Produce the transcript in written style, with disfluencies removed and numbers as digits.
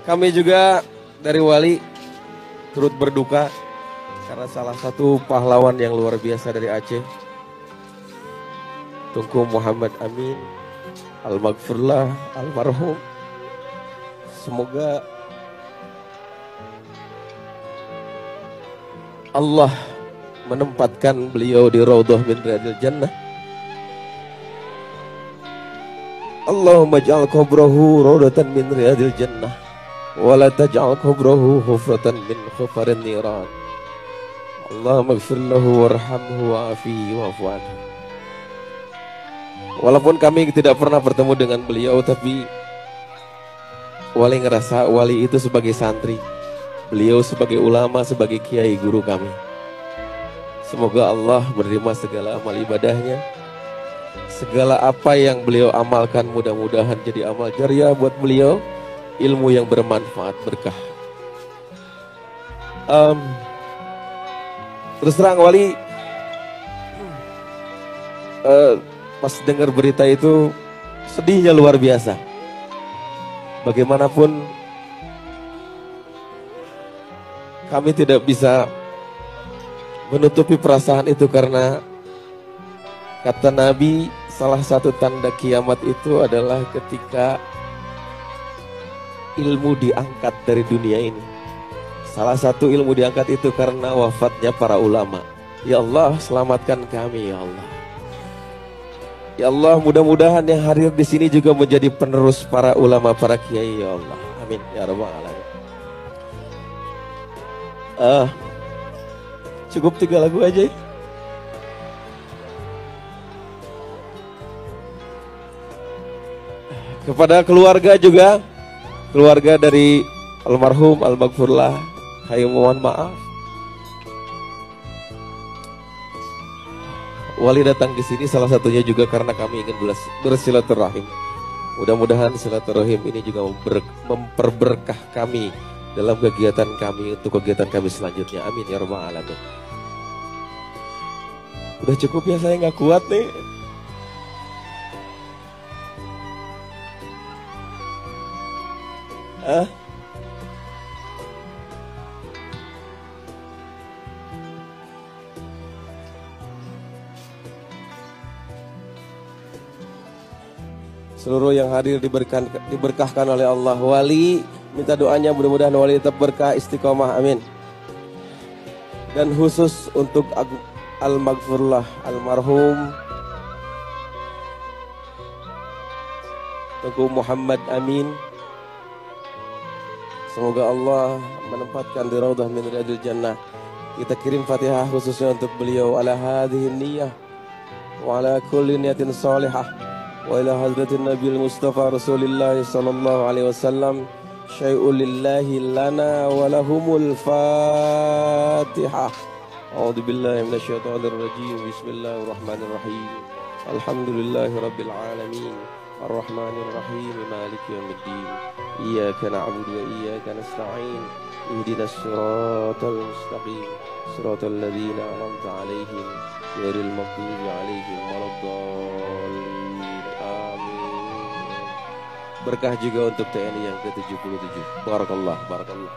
Kami juga dari Wali turut berduka karena salah satu pahlawan yang luar biasa dari Aceh, Tunku Muhammad Amin, Al-Maghfurlah, almarhum. Semoga Allah menempatkan beliau di Raudhah min Riyadil Jannah. Allahumma ja'al qabrahu raudhatan min riyadil jannah wa la taj'al qabrahu hufratan min khufarin niran. Allahumma ighfir lahu warhamhu wa'afihi wa'fu anhu. Walaupun kami tidak pernah bertemu dengan beliau, tapi Wali ngerasa Wali itu sebagai santri, beliau sebagai ulama, sebagai kiai guru kami. Semoga Allah menerima segala amal ibadahnya. Segala apa yang beliau amalkan mudah-mudahan jadi amal jariah buat beliau, ilmu yang bermanfaat, berkah. Terus terang Wali, pas dengar berita itu sedihnya luar biasa. Bagaimanapun kami tidak bisa menutupi perasaan itu karena kata Nabi, salah satu tanda kiamat itu adalah ketika ilmu diangkat dari dunia ini. Salah satu ilmu diangkat itu karena wafatnya para ulama. Ya Allah, selamatkan kami ya Allah. Ya Allah, mudah-mudahan yang hadir di sini juga menjadi penerus para ulama, para kiai ya Allah. Amin ya rabbal alamin. Cukup 3 lagu aja. Kepada keluarga juga, keluarga dari almarhum Al-Maghfurlah, kami mohon maaf. Wali datang di sini salah satunya juga karena kami ingin bersilaturahim. Mudah-mudahan silaturahim ini juga memperberkah kami dalam kegiatan kami untuk kegiatan kami selanjutnya. Amin ya rabbal alamin. Udah cukup ya, saya nggak kuat nih. Seluruh yang hadir diberkahkan oleh Allah. Wali minta doanya mudah-mudahan Wali tetap berkah istiqomah, amin. Dan khusus untuk Al-Maghfurlah almarhum Tunku Muhammad Amin, semoga Allah menempatkan di Raudhah min Riyadil Jannah. Kita kirim Fatihah khususnya untuk beliau. Ala hadhihi niyyah wa ala kulli niyatin salihah wa ila hadratin Nabil Mustafa Rasulillah sallallahu alaihi wasallam. Syai'ul lillahi lana wa lahumul Fatihah. A'udzu billahi minasyaitonir rajim. Bismillahirrahmanirrahim. Alhamdulillahi rabbil alamin. Ar-Rahmanir Rahim. Maliki yaumiddin. Iyyaka na'budu wa iyyaka nasta'in. Ihdinas siratal mustaqim. Siratal ladzina an'amta 'alaihim ghairil maghdubi 'alaihim waladdallin. Amin. Berkah juga untuk TNI yang ke-77. Barakallah, barakallah.